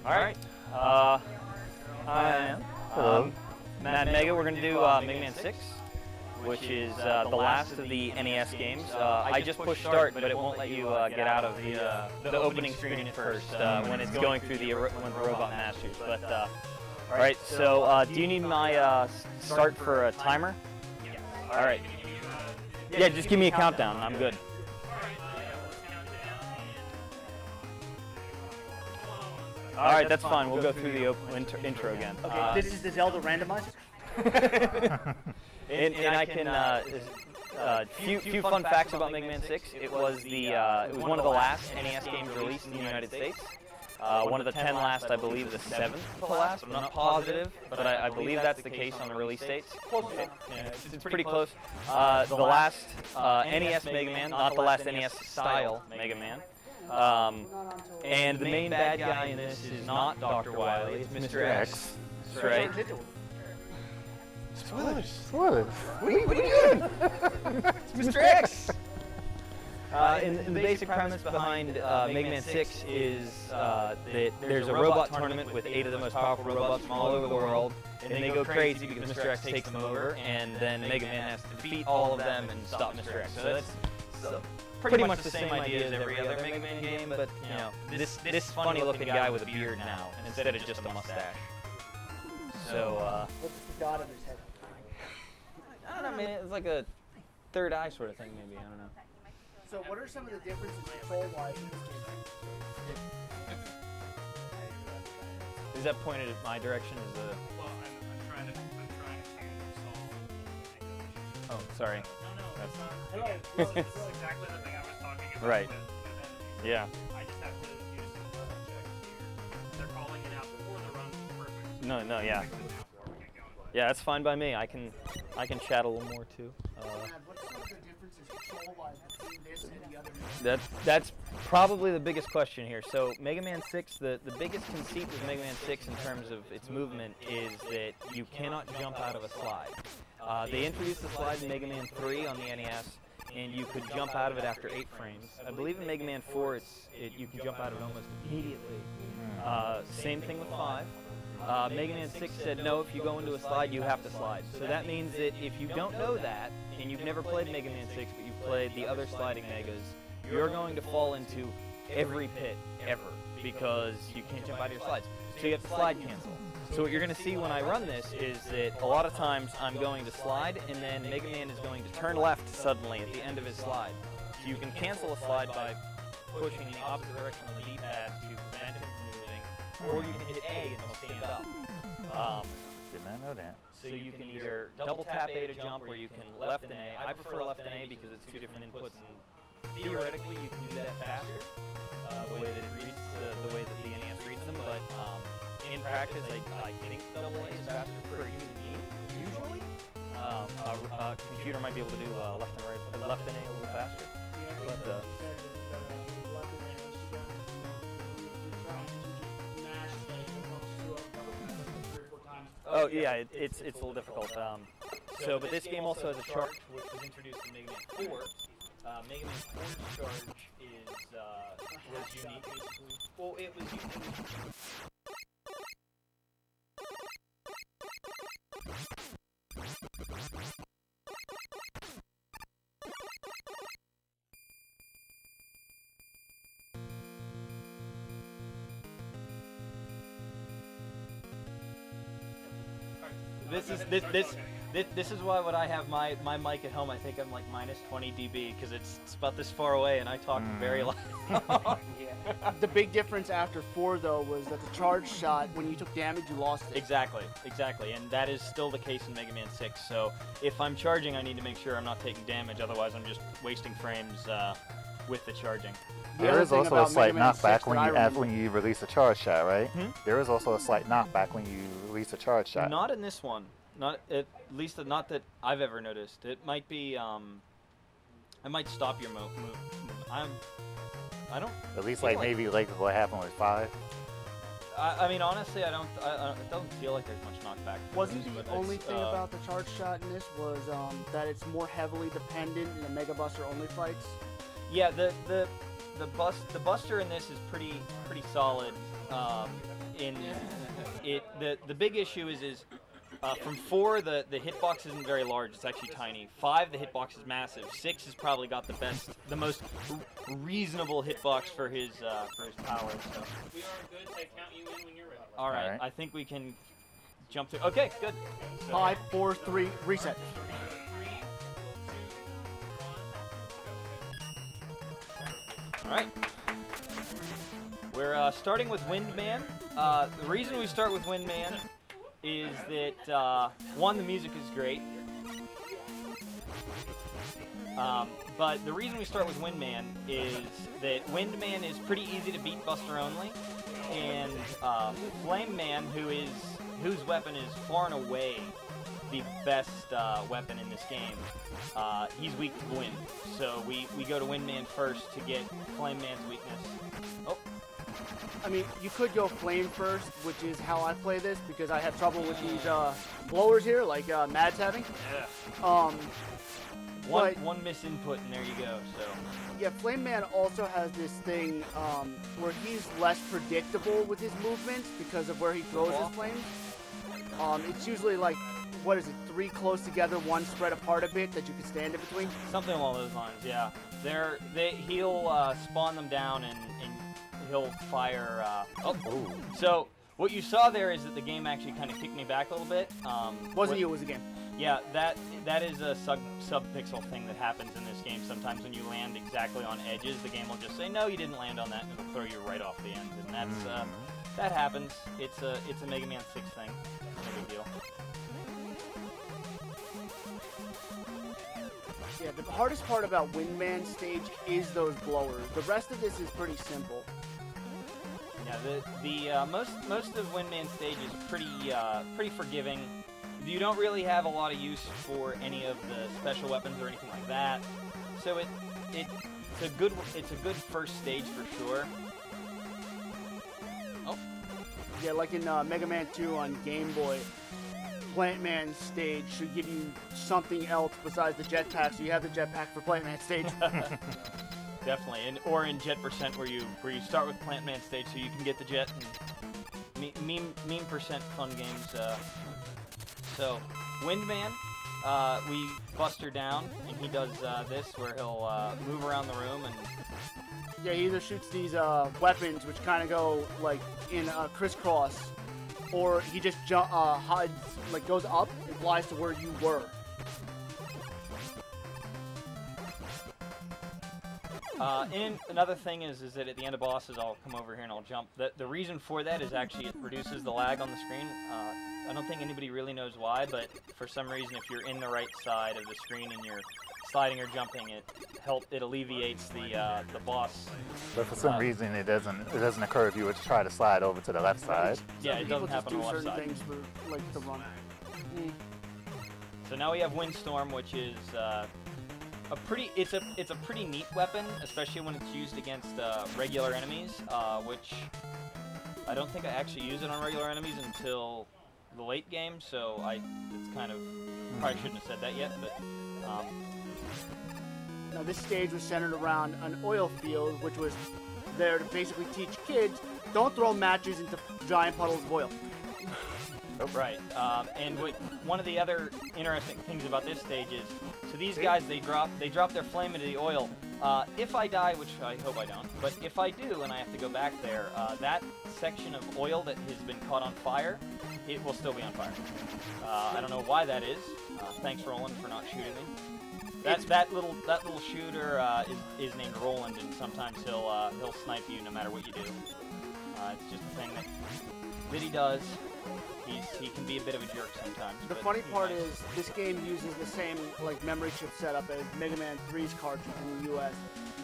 All right. I am MadMega. We're going to do Mega Man 6, which is the last of the NES games. I just pushed start, but it won't let you get out of the opening screen at first when it's going through when the robot masters. But all right. So do you need my start for a timer? All right. Yeah, just give me a countdown. I'm good. All right, that's fine. We'll go through the intro again. Okay, this is the Zelda randomizer. and I can few fun facts about Mega Man 6. It was one of the last NES games released in the United States. One of the 10 last, I believe, the 7th to last. I'm not positive, but I believe that's the case on the release dates. It's pretty close. The last NES Mega Man, not the last NES style Mega Man. And the main bad guy in this is not Dr. Wily, it's Mr. X. That's right. Spoilers. What are you doing? It's Mr. X! And the basic premise behind Mega Man 6 is that there's a robot tournament with 8 of the most powerful robots from all over the world, and they go crazy because Mr. X takes them over, and then Mega Man has to defeat all of them and stop Mr. X. So that's pretty much the same idea as every other Mega Man game, but you know, this funny-looking guy with a beard now instead of just a mustache. So What's the dot on his head? I don't know, man. It's like a third eye sort of thing, maybe. I don't know. So what are some of the differences control-wise in this game? Is that pointed at my direction? Well, I'm trying to solve. Oh, sorry. No, that's not. Hello. This is exactly the thing I was talking about. Right. With Yeah. I just have to use some checks here. They're calling it out before the run's perfect. No, yeah. Yeah, that's fine by me. I can chat a little more too. What's some of the differences control-wise between this and the other? That's probably the biggest question here. So Mega Man 6, the biggest conceit with Mega Man 6 in terms of its movement is that you cannot jump out of a slide. They introduced the slide in Mega Man 3 on the NES, and you could jump out of it after 8 frames. I believe in Mega Man 4, you can jump out of it almost immediately. Same thing with 5. Mega Man 6 said, no, if you go into a slide, you have to slide. So that means that if you don't know that, and you've never played Mega Man 6, but you've played the other sliding Megas, you're going to fall into every pit ever, because you can't jump out of your slides. So you have to slide cancel. So what you're going to see when I run this is that a lot of times I'm going to slide, and then Mega Man is going to turn left suddenly at the end of his slide. So you can cancel a slide by pushing in the opposite direction on the D-pad to prevent him from moving, or you can hit A and it'll stand up. Did not know that. So you can either double tap A to jump, or you can left and A. I prefer left and A because it's 2 different inputs, and theoretically you can do that faster, the way that it reads, the way that the NES reads them. But in practice, I think double A is faster for a human being usually. A computer might be able to do left and right, left and A a little faster. But oh yeah, it's a little difficult. But this game also has a charge which was introduced in Mega Man 4. Mega Man 4's charge was unique. Well, it was unique. This is why when I have my mic at home, I think I'm like minus 20 dB because it's about this far away and I talk very loud. Yeah. The big difference after 4 though was that the charge shot, when you took damage, you lost it. Exactly, and that is still the case in Mega Man 6. So if I'm charging, I need to make sure I'm not taking damage. Otherwise, I'm just wasting frames with the charging. There is also a slight knockback when you release a charge shot, right? There is also a slight knockback when you release a charge shot. Not in this one. Not at least not that I've ever noticed. It might be. I might stop your move. I don't. At least like maybe like what happened with 5. I mean, honestly, it doesn't feel like there's much knockback. Wasn't the only thing about the charge shot in this was that it's more heavily dependent in the Mega Buster only fights? Yeah, the Buster in this is pretty solid. the big issue is from 4 the hitbox isn't very large. It's actually tiny. 5 the hitbox is massive. 6 has probably got the most reasonable hitbox for his power. So. We are good to count you in when you're ready. All right. I think we can jump to. Okay, good. So, 5, 4, 3, reset. 3, 2, 1, go. All right. We're starting with Windman. The reason we start with Windman is that, 1, the music is great. But the reason we start with Windman is that Windman is pretty easy to beat Buster only, and Flame Man, whose weapon is far and away the best weapon in this game, he's weak to wind. So we go to Windman first to get Flame Man's weakness. Oh. I mean, you could go Flame first, which is how I play this, because I have trouble with these blowers here, like Mad's having. Yeah. One misinput, and there you go. So. Yeah, Flame Man also has this thing where he's less predictable with his movements because of where he throws his flames. It's usually like, what is it, 3 close together, 1 spread apart a bit that you can stand in between. Something along those lines, yeah. He'll spawn them down and he'll fire. So what you saw there is that the game actually kind of kicked me back a little bit. Wasn't you? It was a game. Yeah, that is a sub-pixel thing that happens in this game. Sometimes when you land exactly on edges, the game will just say, no, you didn't land on that, and it'll throw you right off the end. And that's that happens. It's a Mega Man 6 thing. No big deal. Yeah, the hardest part about Windman stage is those blowers. The rest of this is pretty simple. Yeah, most of Windman stage is pretty forgiving. You don't really have a lot of use for any of the special weapons or anything like that. So it's a good first stage for sure. Oh. Yeah, like in Mega Man 2 on Game Boy, Plant Man stage should give you something else besides the jetpack, so you have the jetpack for Plant Man stage. Definitely, or in Jet % where you start with Plant Man stage so you can get the jet. And meme percent fun games. So, Windman, we Buster down, and he does this where he'll move around the room and. Yeah, he either shoots these weapons which kind of go like in crisscross, or he just hides, like goes up and flies to where you were. And another thing is that at the end of bosses, I'll come over here and I'll jump. The reason for that is actually it reduces the lag on the screen. I don't think anybody really knows why, but for some reason, if you're in the right side of the screen and you're sliding or jumping, it alleviates the boss. But for some reason, it doesn't occur if you were to try to slide over to the left side. Yeah, it doesn't happen on the left side. People just do certain things for like the run. So now we have Windstorm, which is it's a pretty neat weapon, especially when it's used against regular enemies, which I don't think I actually use it on regular enemies until the late game, so it's kind of, probably shouldn't have said that yet, but now this stage was centered around an oil field, which was there to basically teach kids, don't throw matches into giant puddles of oil. Right, and one of the other interesting things about this stage is, so these guys, they drop their flame into the oil. If I die, which I hope I don't, but if I do and I have to go back there, that section of oil that has been caught on fire, it will still be on fire. I don't know why that is. Thanks, Roland, for not shooting me. That little shooter is named Roland, and sometimes he'll snipe you no matter what you do. It's just a thing that he does. He can be a bit of a jerk sometimes. The funny part is this game uses the same like memory chip setup as Mega Man 3's cartridge in the US.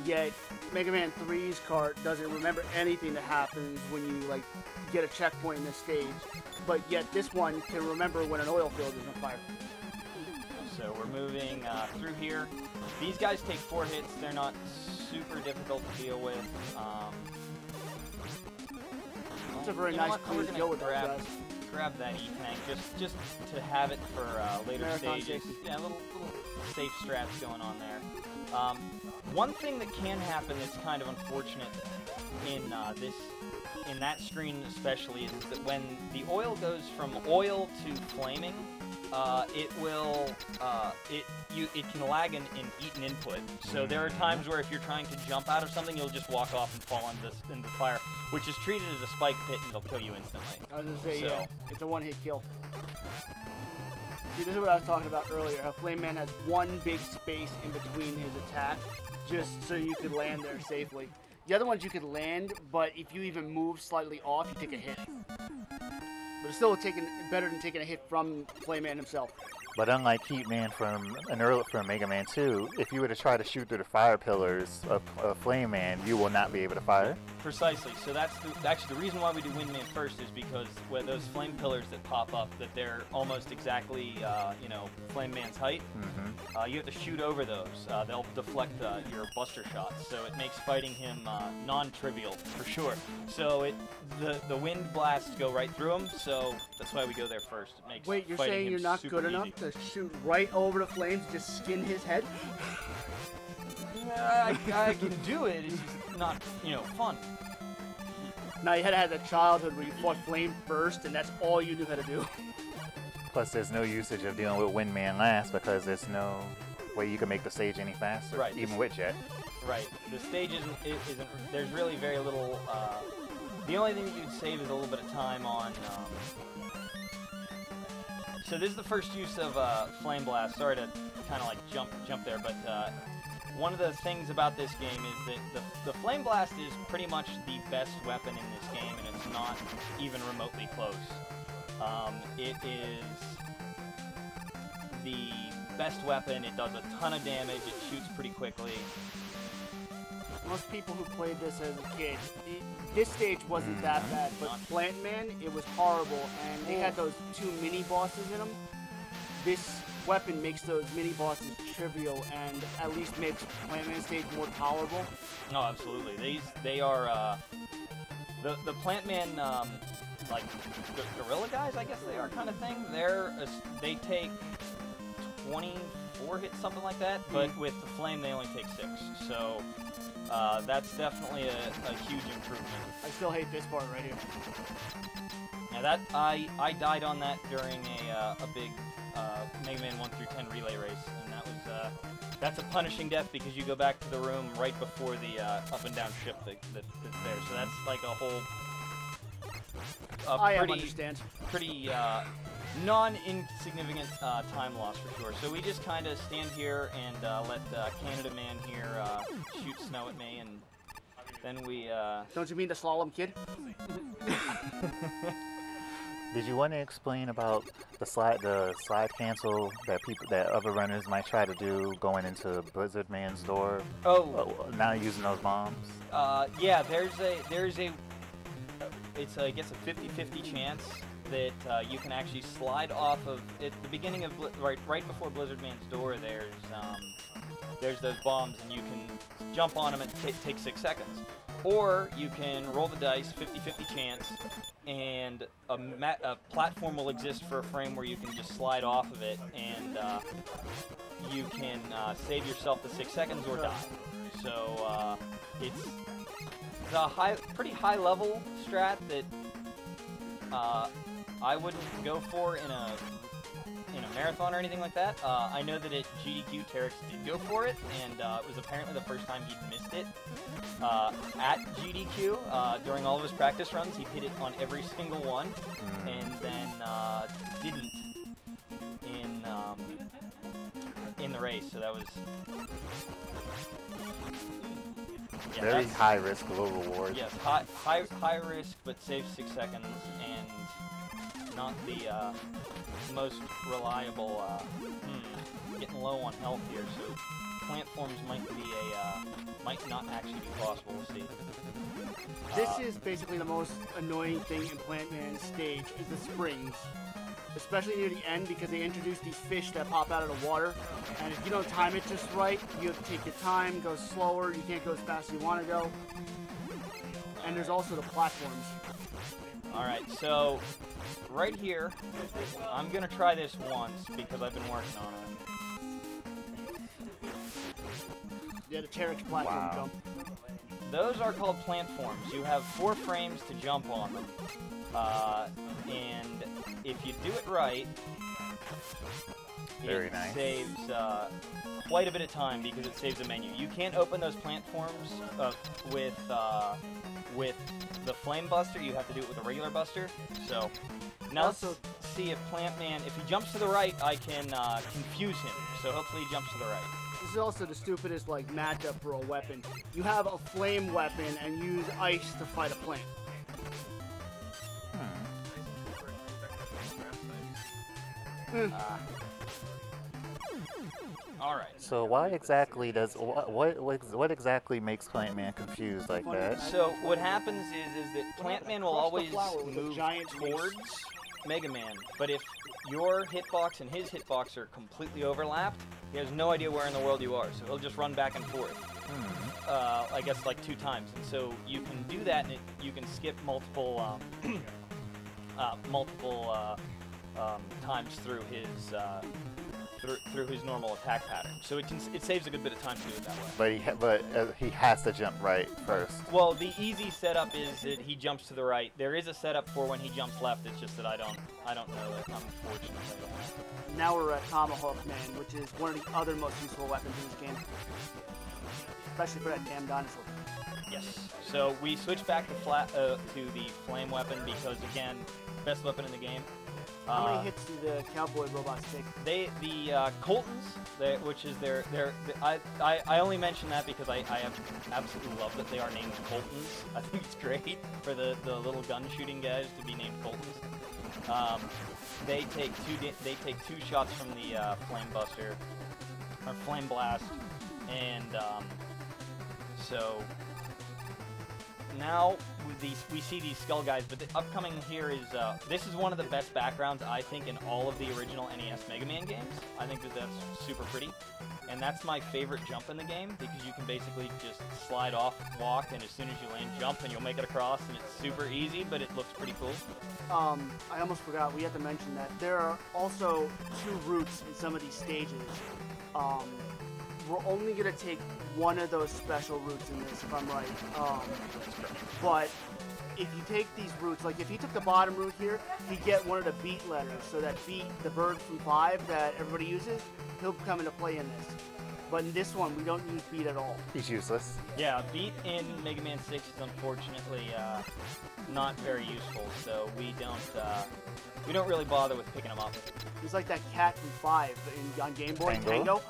Yet Mega Man 3's cart doesn't remember anything that happens when you like get a checkpoint in this stage. But yet this one can remember when an oil field is on fire. So we're moving through here. These guys take 4 hits. They're not super difficult to deal with. It's a very nice clean deal with those guys. Grab that E-Tank just to have it for later Marathon stages. safety. Yeah, little safe strats going on there. One thing that can happen that's kind of unfortunate in in that screen especially is that when the oil goes from oil to flaming, it can lag and eat an input. So there are times where if you're trying to jump out of something, you'll just walk off and fall into the fire, which is treated as a spike pit and it'll kill you instantly. I was gonna say, yeah, it's a one-hit kill. See, this is what I was talking about earlier, how Flame Man has one big space in between his attack, just so you could land there safely. The other ones you could land, but if you even move slightly off, you take a hit. But it's still better than taking a hit from Flame Man himself. But unlike Heat Man from Mega Man 2, if you were to try to shoot through the fire pillars of Flame Man, you will not be able to fire. Precisely. So that's actually the reason why we do Wind Man first is because with those flame pillars that pop up, that they're almost exactly, you know, Flame Man's height. You have to shoot over those. They'll deflect your buster shots, so it makes fighting him non-trivial for sure. So the wind blasts go right through him, so that's why we go there first. It makes Wait, you're fighting saying him you're not super good enough easy. to shoot right over the flames, just skin his head? I can do it. It's just not, you know, fun. Now you had to have that childhood where you fought flame first, and that's all you knew how to do. Plus, there's no usage of dealing with Wind Man last because there's no way you can make the stage any faster, Right. even with Jet. Right. The stage isn't. There's really very little. The only thing that you'd save is a little bit of time on. So this is the first use of Flame Blast. Sorry to kind of like jump there, but one of the things about this game is that the Flame Blast is pretty much the best weapon in this game, and it's not even remotely close. It is the best weapon. It does a ton of damage. It shoots pretty quickly. Most people who played this as a kid, this stage wasn't that bad, but Plant Man, it was horrible, and they had those two mini bosses in them. This weapon makes those mini bosses trivial and at least makes Plant Man stage more tolerable. No, absolutely. They are the Plant Man like gorilla guys, I guess they are, kind of thing. They take 24 hits, something like that, but with the flame they only take 6. So that's definitely a huge improvement. I still hate this part right here. Now that I died on that during a big Mega Man 1 through 10 relay race, and that's a punishing death because you go back to the room right before the up and down ship that's there. So that's like a whole I understand. Pretty non-insignificant time loss for sure. So we just kind of stand here and let Canada Man here shoot snow at me, and then we... Don't you mean the slalom kid? Did you want to explain about the slide cancel that other runners might try to do going into Blizzard Man's door? Not using those bombs. Yeah, it's I guess a 50-50 chance that you can actually slide off of at the beginning of right before Blizzard Man's door. There's those bombs, and you can jump on them and take 6 seconds. Or you can roll the dice, 50-50 chance, and a platform will exist for a frame where you can just slide off of it, and you can save yourself the 6 seconds or die. So it's a pretty high level strat that I wouldn't go for in a marathon or anything like that. I know that at GDQ, Terex did go for it, and it was apparently the first time he'd missed it. At GDQ, during all of his practice runs, he hit it on every single one, and then didn't in the race. So that was very high risk, low reward. Yes, high risk, but saves 6 seconds, and not the most reliable. Getting low on health here, so plant forms might not actually be possible. We'll see. This is basically the most annoying thing in Plant Man's stage is the springs, especially near the end because they introduce these fish that pop out of the water, and if you don't time it just right, you have to take your time, go slower. You can't go as fast as you want to go. And there's also the platforms. All right, so right here, I'm gonna try this once because I've been working on it. Yeah, the Terex platform jump. Those are called platforms. You have 4 frames to jump on them. And if you do it right, Very it nice. saves quite a bit of time because it saves a menu. You can't open those platforms with the Flame Buster. You have to do it with a regular Buster. So now let's see if Plantman, if he jumps to the right, I can confuse him. So hopefully he jumps to the right. This is also the stupidest like matchup for a weapon. You have a flame weapon and use ice to fight a plant. All right. So why exactly does what exactly makes Plantman confused like that? So what happens is that Plantman will always move giant towards Mega Man, but if your hitbox and his hitbox are completely overlapped, he has no idea where in the world you are, so he'll just run back and forth. I guess like 2 times, and so you can do that, and you can skip multiple times through his through his normal attack pattern. So it saves a good bit of time to do it that way. But he has to jump right first. Well, the easy setup is that he jumps to the right. There is a setup for when he jumps left. It's just that I don't know it, unfortunately. Now we're at Tomahawk Man, which is one of the other most useful weapons in this game, especially for that damn dinosaur. Yes. So we switch back to the flame weapon because again, best weapon in the game. How many hits do the cowboy robots take? The Coltons, which is I only mention that because I absolutely love that they are named Coltons. I think it's great for the little gun shooting guys to be named Coltons. They take 2 shots from the Flame Buster or Flame Blast, and so now we see these skull guys, but the upcoming here is, this is one of the best backgrounds, I think, in all of the original NES Mega Man games. I think that's super pretty. And that's my favorite jump in the game, because you can basically just slide off, walk, and as soon as you land, jump, and you'll make it across, and it's super easy, but it looks pretty cool. I almost forgot, we have to mention that there are also 2 routes in some of these stages. We're only going to take one of those special routes in this, if I'm right. But if you take these routes, like if he took the bottom route here, he'd get one of the beat letters. So that beat, the bird from 5 that everybody uses, he'll come into play in this. But in this one, we don't use beat at all. He's useless. Yeah, beat in Mega Man 6 is unfortunately not very useful, so we don't really bother with picking him up. He's like that cat from 5 on Game Boy, Tango.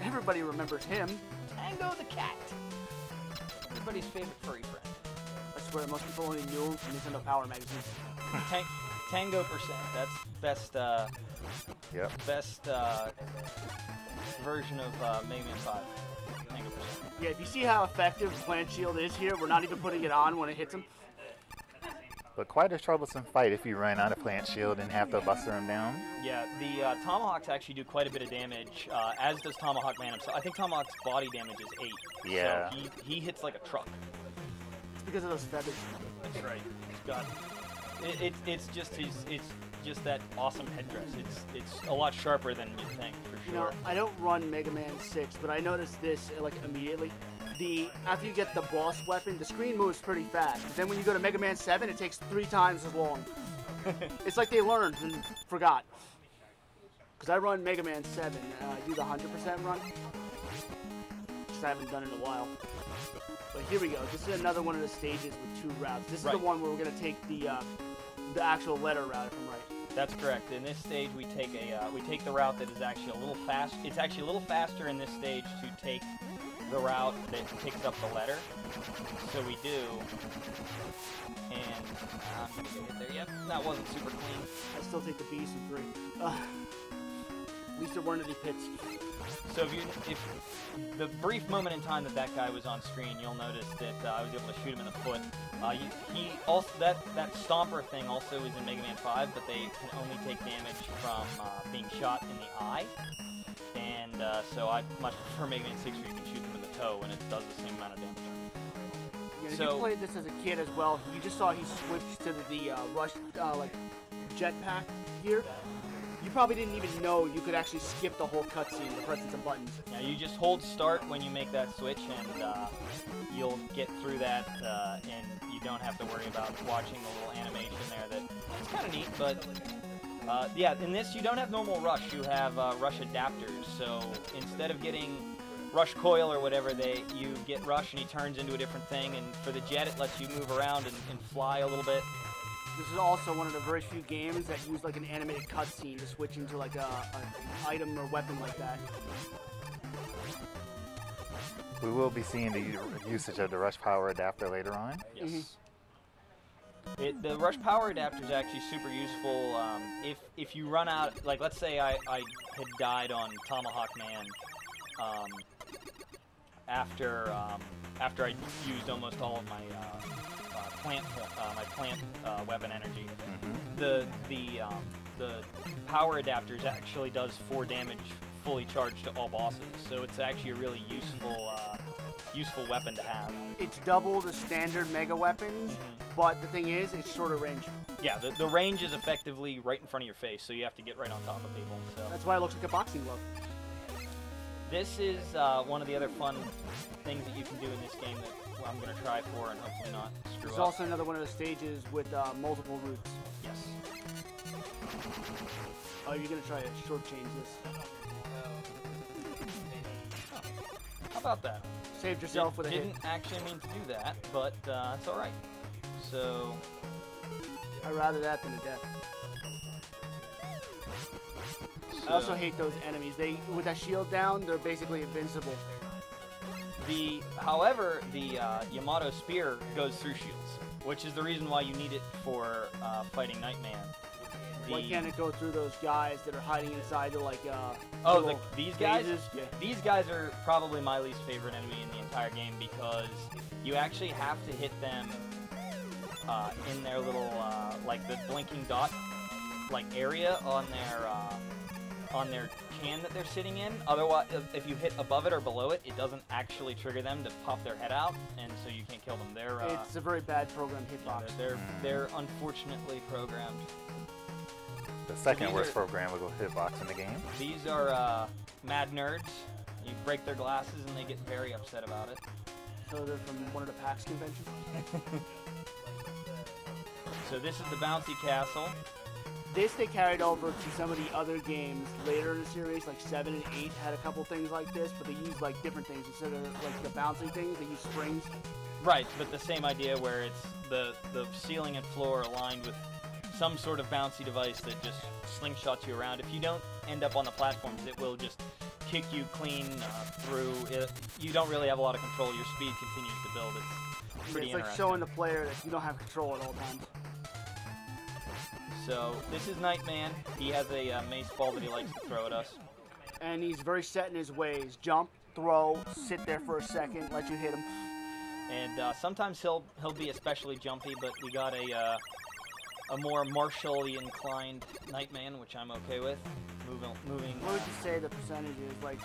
Everybody remembers him. Tango the cat. Everybody's favorite furry friend. I swear, most people only knew him from Nintendo Power magazine. Tango percent. That's best. Best version of Mega Man 5. Tango percent. Yeah, if you see how effective Plant Shield is here, we're not even putting it on when it hits him. But quite a troublesome fight if you run out of Plant Shield and have to buster him down. Yeah, the Tomahawks actually do quite a bit of damage, as does Tomahawk Man himself. I think Tomahawk's body damage is 8. Yeah. So he hits like a truck. It's because of those feathers. That's right. God. It's just that awesome headdress. It's a lot sharper than you'd think, for sure. You know, I don't run Mega Man 6, but I noticed this like immediately. After you get the boss weapon, the screen moves pretty fast. But then when you go to Mega Man 7, it takes 3 times as long. It's like they learned and forgot. Because I run Mega Man 7, I do the 100% run. Because I haven't done it in a while. But here we go. This is another one of the stages with 2 routes. This is the one where we're going to take the actual letter route, if I'm right. That's correct. In this stage, we take the route that is actually a little fast. It's actually a little faster in this stage to take the route that picks up the letter. So we do, and I'm gonna get there. Yep, that wasn't super clean. I still take the B's in 3. At least there weren't any pits. So if the brief moment in time that guy was on screen, you'll notice that I was able to shoot him in the foot. He also that stomper thing also is in Mega Man 5, but they can only take damage from being shot in the eye. And so I much prefer Mega Man 6 where you can shoot them in the toe and it does the same amount of damage. Yeah, if you played this as a kid as well, you just saw he switched to the rush like jetpack gear. You probably didn't even know you could actually skip the whole cutscene by pressing some buttons. Yeah, you just hold start when you make that switch, and you'll get through that, and you don't have to worry about watching the little animation there. That's kind of neat, but yeah, in this you don't have normal rush. You have rush adapters. So instead of getting rush coil or whatever, you get rush and he turns into a different thing. And for the jet, it lets you move around and fly a little bit. This is also one of the very few games that use like an animated cutscene to switch into like an item or weapon like that. We will be seeing the usage of the rush power adapter later on. Yes. The rush power adapter is actually super useful if you run out. Like, let's say I had died on Tomahawk Man after I used almost all of my plant weapon energy. The power adapters actually does 4 damage fully charged to all bosses, so it's actually a really useful weapon to have. It's double the standard mega weapons, but the thing is, it's shorter range. Yeah, the range is effectively right in front of your face, so you have to get right on top of people. So that's why it looks like a boxing glove. This is one of the other fun things that you can do in this game that I'm going to try for and hopefully not screw There's up. also another one of the stages with multiple routes. Yes. Oh, you're going to try to shortchange this. How about that? Saved yourself with a hit. Didn't actually mean to do that, but it's all right. So I'd rather that than a death. I also hate those enemies. With that shield down, they're basically invincible. However, the Yamato Spear goes through shields, which is the reason why you need it for fighting Nightman. Why can't it go through those guys that are hiding inside the these guys? Yeah. These guys are probably my least favorite enemy in the entire game because you actually have to hit them in their little like the blinking dot area on their can that they're sitting in. Otherwise, if you hit above it or below it, it doesn't actually trigger them to pop their head out, and so you can't kill them. It's a very bad program hitbox. They're unfortunately programmed. The second worst program will go hitbox in the game. These are mad nerds. You break their glasses and they get very upset about it. So they're from one of the PAX conventions? So this is the bouncy castle. This they carried over to some of the other games later in the series, like 7 and 8 had a couple things like this, but they used like different things. Instead of like the bouncing things, they used springs. Right, but the same idea where it's the ceiling and floor aligned with some sort of bouncy device that just slingshots you around. If you don't end up on the platforms, it will just kick you clean through. You don't really have a lot of control. Your speed continues to build. It's pretty interesting. It's like showing the player that you don't have control at all times. So this is Nightman. He has a mace ball that he likes to throw at us. And he's very set in his ways. Jump, throw, sit there for a second, let you hit him. And sometimes he'll be especially jumpy, but we got a more martially inclined Nightman, which I'm okay with. Moving. What would you say the percentage is? Like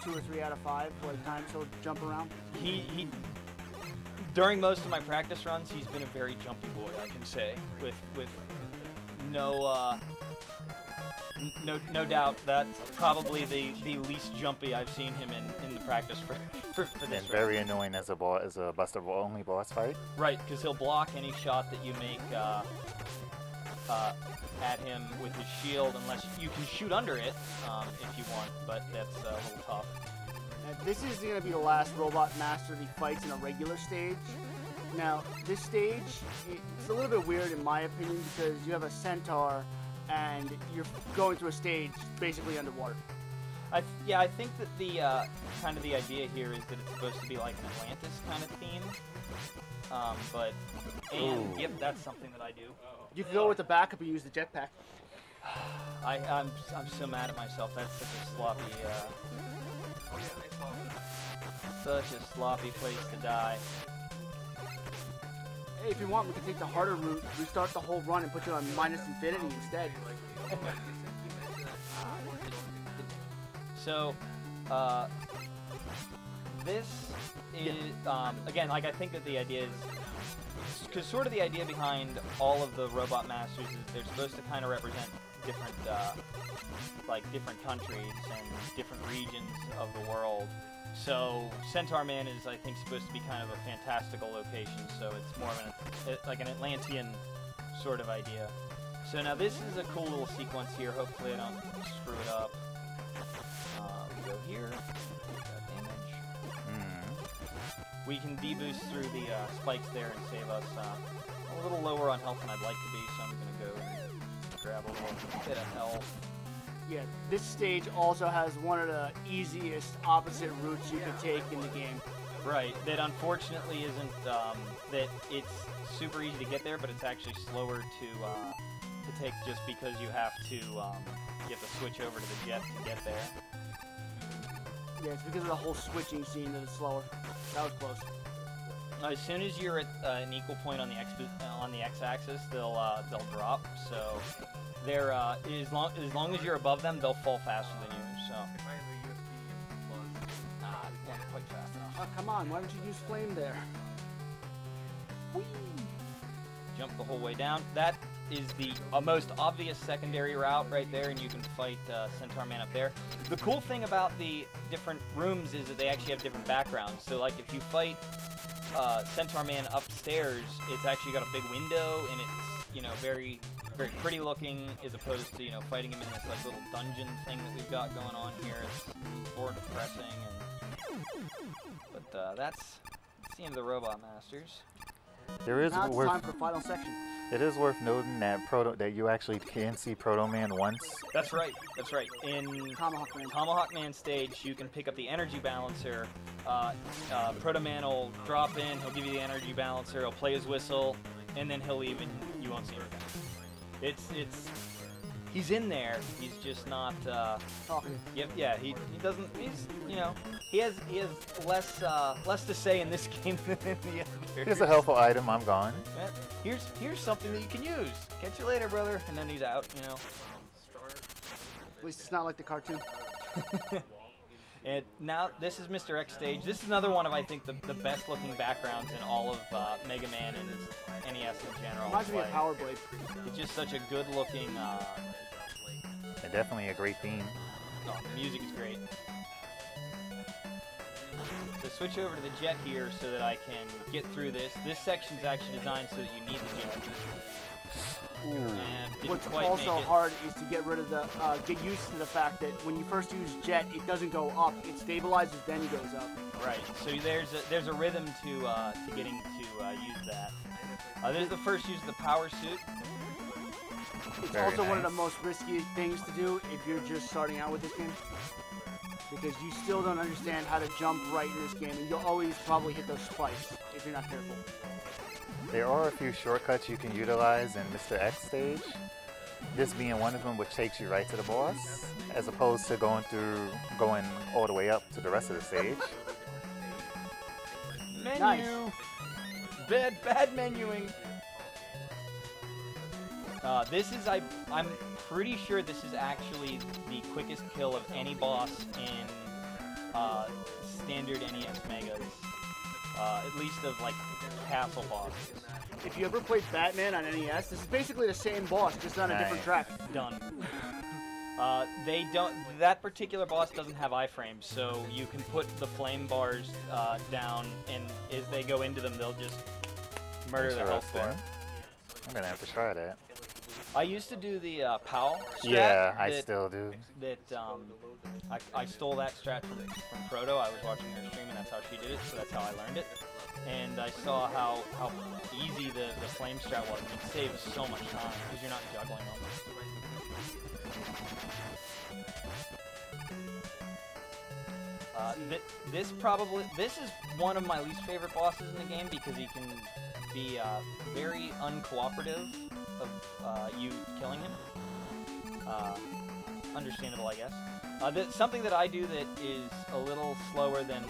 2 or 3 out of 5 like times he'll jump around? He during most of my practice runs, he's been a very jumpy boy, I can say, with no doubt. That's probably the least jumpy I've seen him in the practice for this. And very annoying as a Buster only boss fight. Right, because he'll block any shot that you make at him with his shield, unless you can shoot under it if you want, but that's a little tough. This is going to be the last Robot Master that he fights in a regular stage. Now, this stage, it's a little bit weird in my opinion because you have a centaur and you're going through a stage basically underwater. I think that the kind of the idea here is that it's supposed to be like an Atlantis kind of theme. Yep, that's something that I do. You can go with the backup and use the jetpack. I'm so mad at myself. That's such a sloppy place to die. Hey, if you want, we can take the harder route, restart the whole run, and put you on minus infinity instead. So, this is, again, like I think that the idea is, because sort of the idea behind all of the Robot Masters is they're supposed to kind of represent different countries and different regions of the world. So Centaur Man is, I think, supposed to be kind of a fantastical location. So it's more of like an Atlantean sort of idea. So now this is a cool little sequence here. Hopefully I don't screw it up. We go here. Take that damage. We can deboost through the spikes there and save us a little lower on health than I'd like to be, so I'm going to go and grab a little bit of health. Yeah, this stage also has one of the easiest opposite routes you can take in the game. Right, that unfortunately isn't, that it's super easy to get there, but it's actually slower to take just because you have to switch over to the jet to get there. Yeah, it's because of the whole switching scene that it's slower. That was close. As soon as you're at an equal point on the x-axis, they'll drop. So they're as long as you're above them, they'll fall faster than you. So not quite fast enough. Oh, come on! Why don't you use flame there? Whee! Jump the whole way down. That is the most obvious secondary route right there, and you can fight Centaur Man up there. The cool thing about the different rooms is that they actually have different backgrounds. So like if you fight Centaur Man upstairs, it's actually got a big window, and it's very, very pretty looking, as opposed to fighting him in this like little dungeon thing that we've got going on here. It's more depressing, but that's the end of the Robot Masters. There is now it's time for the final section. It is worth noting that you actually can see Proto Man once. That's right. That's right. In Tomahawk Man stage, you can pick up the energy balancer. Proto Man will drop in. He'll give you the energy balancer. He'll play his whistle, and then he'll leave, and you won't see him again. He's in there. He's just not talking. Yep. Yeah. He doesn't. He has less to say in this game than in the other. Here's a helpful item. I'm gone. Here's something that you can use. Catch you later, brother. And then he's out. At least it's not like the cartoon. And now this is Mr. X stage. This is another one of, I think, the best looking backgrounds in all of Mega Man and NES in general. Reminds me of Power Blade. It's just such a good looking. And definitely a great theme. Oh, the music is great. So switch over to the jet here so that I can get through this. This section's actually designed so that you need the jet. And what's also hard is to get rid of get used to the fact that when you first use jet, it doesn't go up. It stabilizes, then it goes up. Right. So there's a rhythm to getting to use that. This is the first use of the power suit. It's Very also nice. One of the most risky things to do if you're just starting out with this game. Because you still don't understand how to jump right in this game, and you'll always probably hit those spikes if you're not careful. There are a few shortcuts you can utilize in Mr. X stage, this being one of them, which takes you right to the boss, as opposed to going all the way up to the rest of the stage. Menu! Nice. Bad menuing! I'm pretty sure this is actually the quickest kill of any boss in standard NES Megas. At least of, like, castle bosses. If you ever played Batman on NES, this is basically the same boss, just on a different track. Done. That particular boss doesn't have iframes, so you can put the flame bars down, and as they go into them, they'll just murder the health bar. I'm gonna have to try that. I used to do the POW strat. Yeah, I still do. I stole that strat from Proto. I was watching her stream, and that's how she did it, so that's how I learned it. And I saw how easy the flame strat was. It saves so much time, because you're not juggling them. This is one of my least favorite bosses in the game, because he can be very uncooperative of you killing him. Understandable, I guess. Something that I do that is a little slower than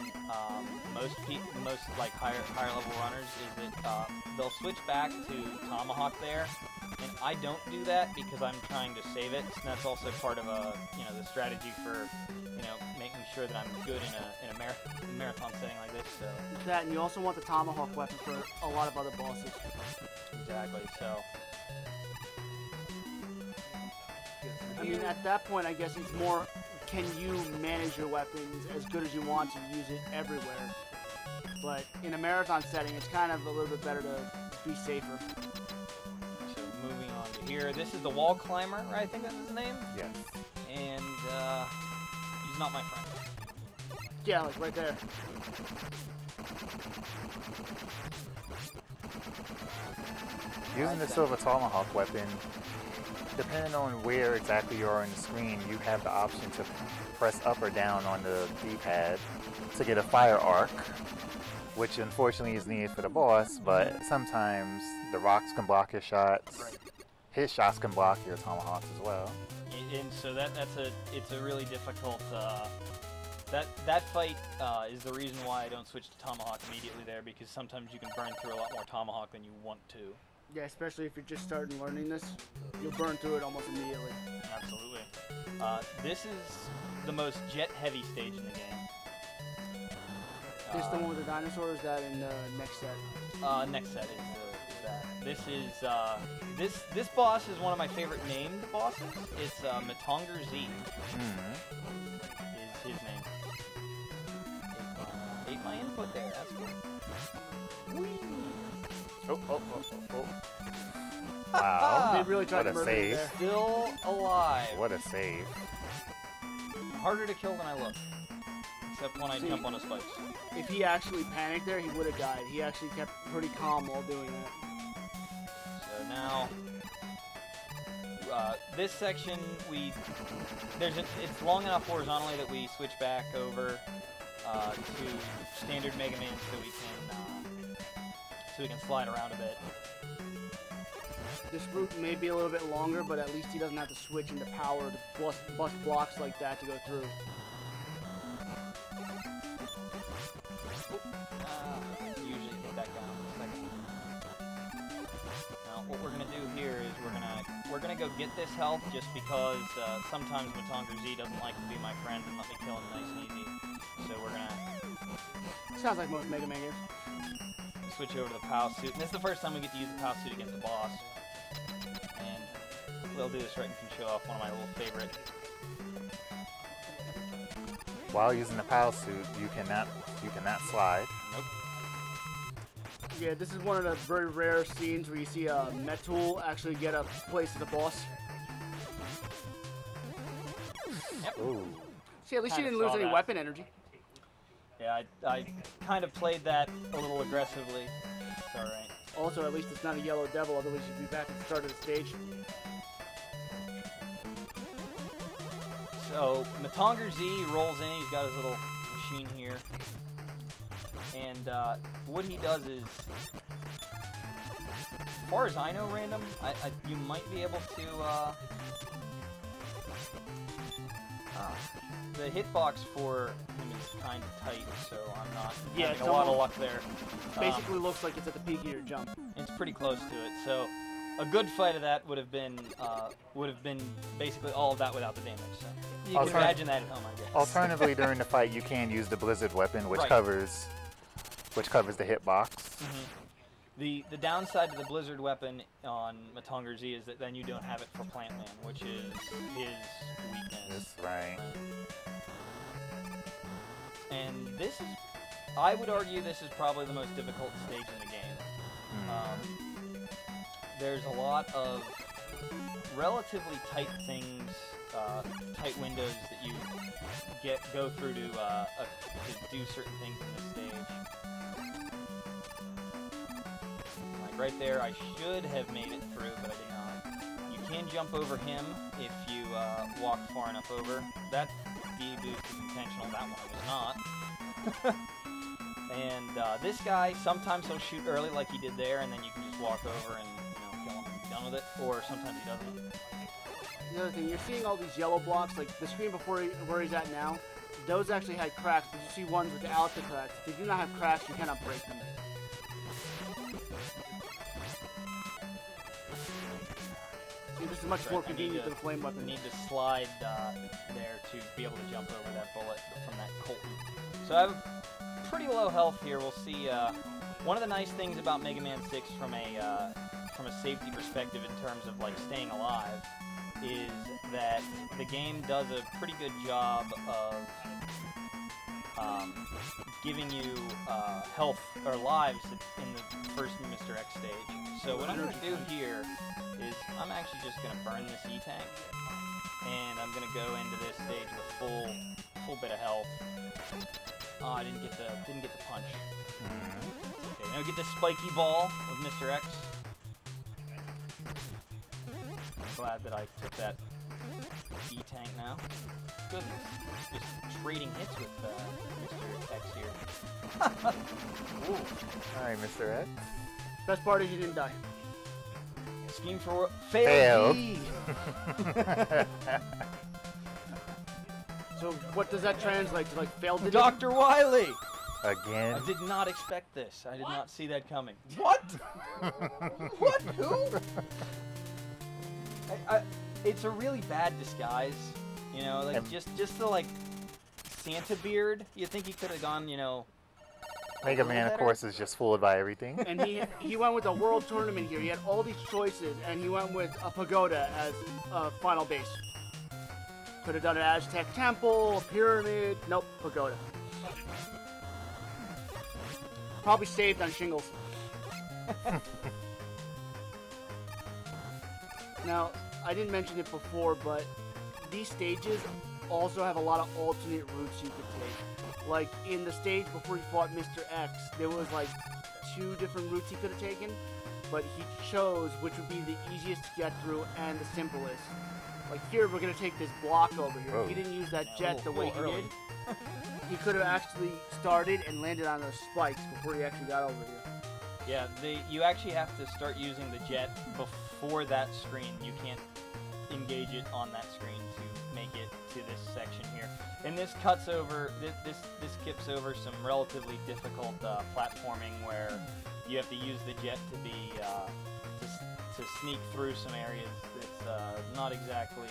most like higher level runners is that they'll switch back to Tomahawk there, and I don't do that because I'm trying to save it. And that's also part of the strategy for making sure that I'm good in a marathon setting like this. So that, and you also want the Tomahawk weapon for a lot of other bosses. Exactly. So. I mean, at that point, I guess it's more, can you manage your weapons as good as you want to use it everywhere? But in a marathon setting, it's kind of a little bit better to be safer. So moving on to here, this is the wall climber, right? I think that's his name. Yes. And he's not my friend. Yeah, like right there. Using the silver tomahawk weapon, depending on where exactly you are on the screen, you have the option to press up or down on the D-pad to get a fire arc, which unfortunately is needed for the boss, but sometimes the rocks can block your shots. Right. His shots can block your tomahawks as well. And so it's a really difficult, that fight is the reason why I don't switch to tomahawk immediately there, because sometimes you can burn through a lot more tomahawk than you want to. Yeah, especially if you're just starting learning this, you'll burn through it almost immediately. Absolutely. This is the most jet-heavy stage in the game. This the one with the dinosaurs, that in the next set. Next set is that. This is this boss is one of my favorite named bosses. It's Matonger Z. Is his name. Ate my input there. That's cool. Whee! Oh. Wow. They really tried What to a murder me save. there. Still alive. What a save. Harder to kill than I look. Except when I See, jump on the spikes. If he actually panicked there, he would have died. He actually kept pretty calm while doing that. So now, this section it's long enough horizontally that we switch back over to standard Mega Man so we can slide around a bit. This route may be a little bit longer, but at least he doesn't have to switch into power to bust blocks like that to go through. Usually get that down in a second. Now, what we're gonna do here is we're gonna go get this health just because sometimes Matonger Z doesn't like to be my friend and let me kill him nice and easy. So we're gonna Sounds like most Mega Man games. switch over to the POW suit. And this is the first time we get to use the POW suit against the boss. And we'll do this right and can show off one of my little favorite. While using the POW suit, you cannot slide. Nope. Yeah, this is one of the very rare scenes where you see a Metul actually get a place as a boss. Yep. Ooh. See, at least you Kinda didn't lose saw any that. weapon energy. Yeah, I kind of played that a little aggressively. It's alright. Also, at least it's not a yellow devil, otherwise you'd be back at the start of the stage. So, Matonger Z rolls in, he's got his little machine here. And what he does is, as far as I know, random, you might be able to, the hitbox for him is kind of tight, so I'm not having a lot of luck there. Basically looks like it's at the peak of your jump. It's pretty close to it, so a good fight of that would have been basically all of that without the damage. So you can imagine that at home, I guess. Alternatively, during the fight, you can use the Blizzard weapon, which Right. covers the hitbox. The downside to the Blizzard weapon on Matonger Z is that then you don't have it for Plant Man, which is his weakness. That's right. And this is, I would argue, this is probably the most difficult stage in the game. There's a lot of relatively tight things, tight windows that you go through to do certain things in this stage. Like right there, I should have made it through, but I did not. You can jump over him if you walk far enough over. That D boost is intentional. That one was not. And this guy, sometimes he'll shoot early like he did there, and then you can just walk over and kill him and be done with it. Or sometimes he doesn't. The other thing, you're seeing all these yellow blocks, like the screen before where he's at now, those actually had cracks, but you see ones without the cracks. If they do not have cracks, you cannot break them. See, this is much more convenient than a flame weapon. You need to slide there to be able to jump over that bullet from that Colton. So I have pretty low health here. We'll see. One of the nice things about Mega Man 6 from a safety perspective in terms of like staying alive is that the game does a pretty good job of giving you health or lives in the first Mr. X stage. So what I'm going to do here is I'm actually just going to burn this E-Tank, and I'm going to go into this stage with full bit of health. Oh, I didn't get the punch. Okay, now get this spiky ball of Mr. X. Glad that I took that E-Tank now. Goodness, just trading hits with Mr. X here. Ooh. Alright, Mr. X. Best part is you didn't die. Scheme for failed. So what does that translate to? Like failed? Dr. Wily! Again? I did not expect this. I did not see that coming. What? What? Who? It's a really bad disguise, you know, like just the like Santa beard. You think he could have gone, you know. Mega Man, of course, is just fooled by everything. And he went with a world tournament here. He had all these choices, and he went with a pagoda as final base. Could have done an Aztec temple, a pyramid. Nope, pagoda. Probably saved on shingles. Now, I didn't mention it before, but these stages also have a lot of alternate routes you could take. Like, in the stage before he fought Mr. X, there was like 2 different routes he could have taken, but he chose which would be the easiest to get through and the simplest. Like here, we're going to take this block over here. Whoa. He didn't use that jet the way he early. did. He could have actually started and landed on those spikes before he actually got over here. Yeah, you actually have to start using the jet before that screen. You can't engage it on that screen to make it to this section here. And this cuts over, this skips over some relatively difficult platforming where you have to use the jet to be to sneak through some areas. It's not exactly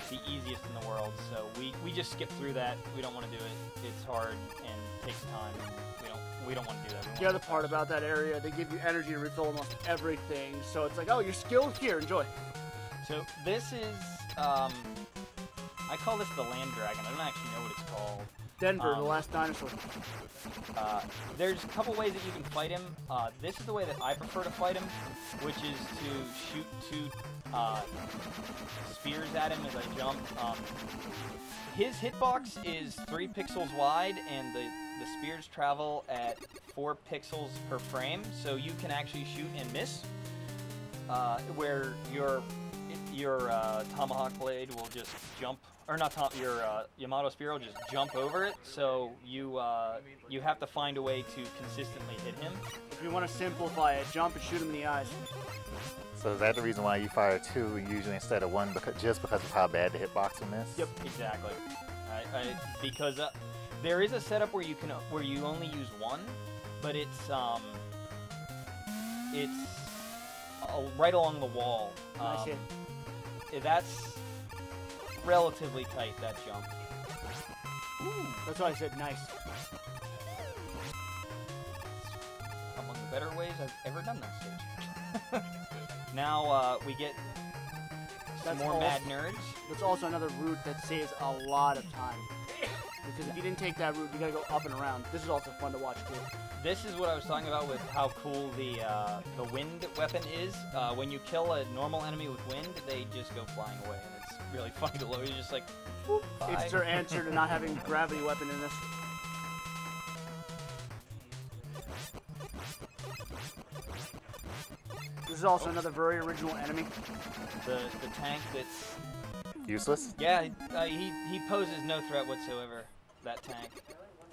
the easiest in the world. So we just skip through that. We don't want to do it. It's hard and takes time. And we don't want to do that. The other part about that area, they give you energy to refill almost everything. So it's like, oh, you're skilled here, enjoy. So this is, I call this the land dragon. I don't actually know what it's called. Denver, the last dinosaur. There's a couple ways that you can fight him. This is the way that I prefer to fight him, which is to shoot 2 spears at him as I jump. His hitbox is 3 pixels wide, and the spears travel at 4 pixels per frame, so you can actually shoot and miss. Where your tomahawk blade will just jump, or not your Yamato spear will just jump over it. So you have to find a way to consistently hit him. If you want to simplify it, jump and shoot him in the eyes. So is that the reason why you fire 2 usually instead of 1, just because of how bad the hitbox will miss? Yep, exactly. Because there is a setup where you only use 1, but it's right along the wall. Nice hit. That's relatively tight, that jump. Ooh, that's why I said nice. It's among the better ways I've ever done that stage. Now we get some more mad nerds. That's also another route that saves a lot of time. Because if you didn't take that route, you gotta go up and around. This is also fun to watch too. This is what I was talking about with how cool the wind weapon is. When you kill a normal enemy with wind, they just go flying away, and it's really fun to look. You're just like, whoop, bye. It's their answer to not having gravity weapon in this. This is also another very original enemy. The tank that's Useless? yeah, he poses no threat whatsoever. That tank.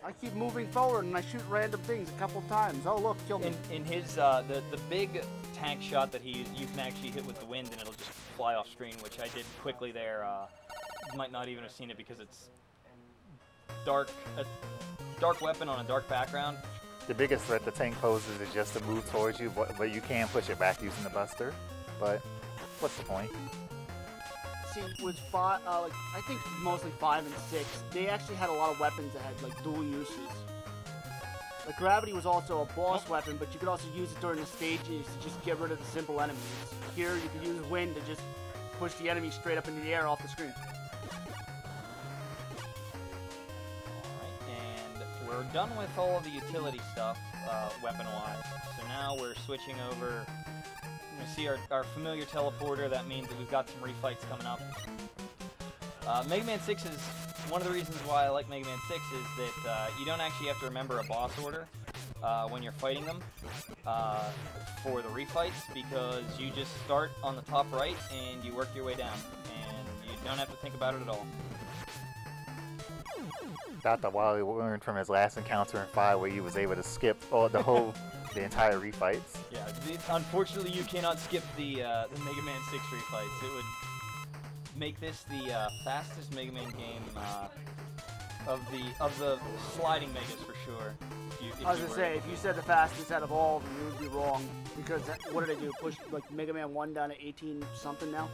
I keep moving forward and I shoot random things a couple times. Oh look, kill me. In his the big tank shot that you can actually hit with the wind and it'll just fly off screen, which I did quickly there. You might not even have seen it because it's dark, a dark weapon on a dark background. The biggest threat the tank poses is just to move towards you, but you can push it back using the buster. But what's the point? See, with I think mostly 5 and 6, they actually had a lot of weapons that had like dual uses. Like gravity was also a boss weapon, but you could also use it during the stages to just get rid of the simple enemies. Here you could use wind to just push the enemy straight up into the air off the screen. Alright, and we're done with all of the utility stuff, weapon-wise. So now we're switching over. You see our familiar teleporter. That means that we've got some refights coming up. Mega Man 6 is one of the reasons why I like Mega Man 6 is that you don't actually have to remember a boss order when you're fighting them for the refights, because you just start on the top right and you work your way down, and you don't have to think about it at all. Dr. Wily learned from his last encounter in 5 where he was able to skip the entire refights. Yeah, unfortunately you cannot skip the Mega Man 6 refights. It would make this the fastest Mega Man game of the sliding Megas for sure. I was gonna say, if you said the fastest out of all of them, you would be wrong, because what did they do? Push like Mega Man 1 down to 18 something now?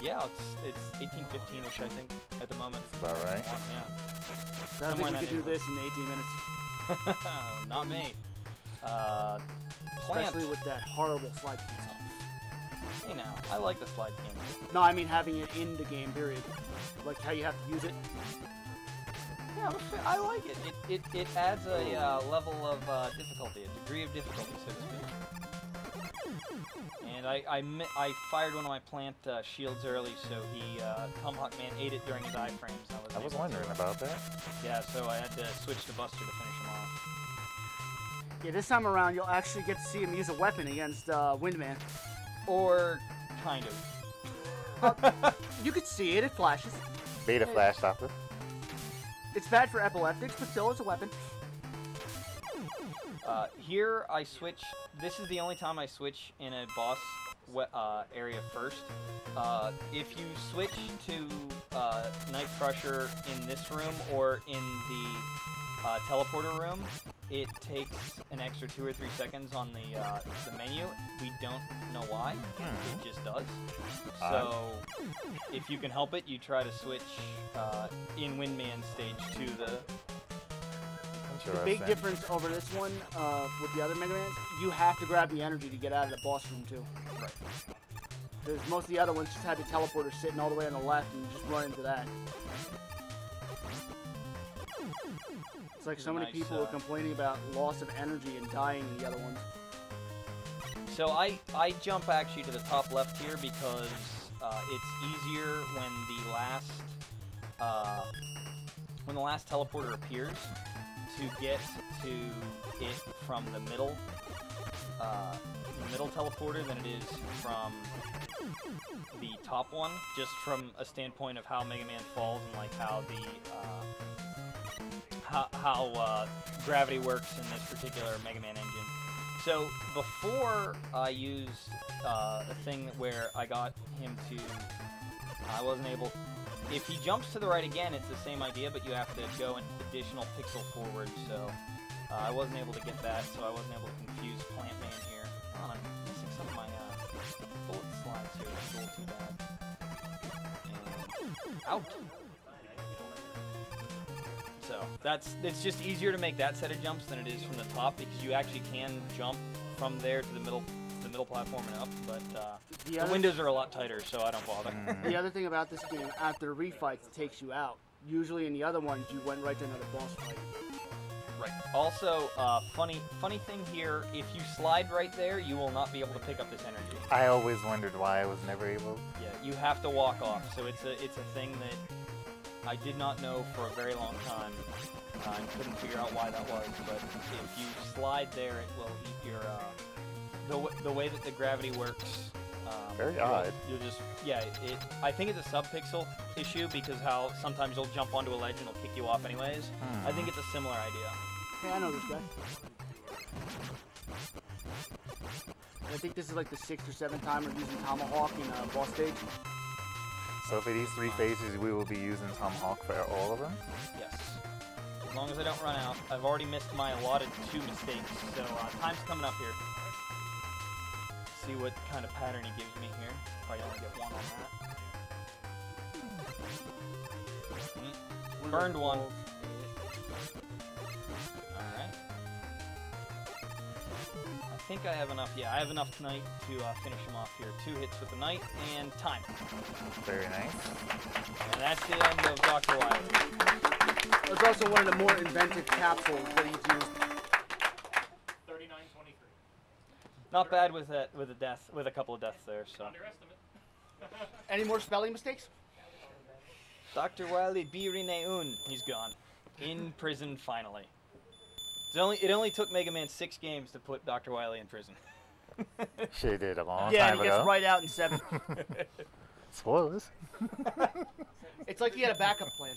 Yeah, it's 18-15ish I think at the moment. That's about right. Yeah. I think we could do this in 18 minutes. Not me. Especially with that horrible slide cancel. Hey now, I like the slide cancel. No, I mean having it in the game, period. Like how you have to use it. Yeah, I like it. It adds a level of difficulty, a degree of difficulty, so to speak. And I fired one of my plant shields early, so he Tomahawk Man ate it during his iframes. I was wondering about that. Yeah, so I had to switch to Buster to finish him off. Yeah, this time around you'll actually get to see him use a weapon against Windman. Or kind of. You could see it. It flashes. Beta Flash Stopper. It's bad for epileptics, but still, it's a weapon. Here I switch. This is the only time I switch in a boss area first. If you switch to Knife Crusher in this room or in the teleporter room, it takes an extra 2 or 3 seconds on the menu. We don't know why. It just does. So if you can help it, you try to switch in Windman stage to the... The big difference over this one with the other Mega Mans, you have to grab the energy to get out of the boss room too. Right. Because most of the other ones just had the teleporter sitting all the way on the left and you just run into that. It's like so many people are complaining about loss of energy and dying in the other ones. So I jump actually to the top left here because it's easier when the last teleporter appears to get to it from the middle teleporter than it is from the top one, just from a standpoint of how Mega Man falls and like how how gravity works in this particular Mega Man engine. So before I used a thing where I got him to, I wasn't able. If he jumps to the right again, it's the same idea, but you have to go an additional pixel forward. So I wasn't able to get that, so I wasn't able to confuse Plant Man here. Oh, I'm missing some of my bullet slides here. That's a little too bad. And out. So it's just easier to make that set of jumps than it is from the top, because you actually can jump from there to the middle platform and up, but the windows are a lot tighter, so I don't bother. The other thing about this game, after refights, it takes you out. Usually in the other ones, you went right to another boss fight. Right. Also, funny thing here, if you slide right there, you will not be able to pick up this energy. I always wondered why I was never able. Yeah, you have to walk off, so it's a thing that I did not know for a very long time. I couldn't figure out why that was, but if you slide there, it will eat your... The way that the gravity works, very odd. You'll just I think it's a sub-pixel issue, because how sometimes you'll jump onto a ledge and it'll kick you off anyways. I think it's a similar idea. Hey, I know this guy. I think this is like the 6th or 7th time we're using Tomahawk in boss stage. So for these 3 phases, we will be using Tomahawk for all of them? Yes. As long as I don't run out. I've already missed my allotted 2 mistakes, so time's coming up here. See what kind of pattern he gives me here. Probably only get 1 on that. Burned 1. Alright. I think I have enough. Yeah, I have enough tonight to finish him off here. 2 hits with the knight and time. Very nice. And that's the end of Dr. Wily. It's also one of the more inventive capsules that he's used. 39-23. Not bad with a couple of deaths there. So. Underestimate. Any more spelling mistakes? Dr. Wily Birineun, he's gone. In prison finally. It only took Mega Man 6 games to put Dr. Wily in prison. She did a long Yeah, time and he ago. gets right out in 7. Spoilers. It's like he had a backup plan.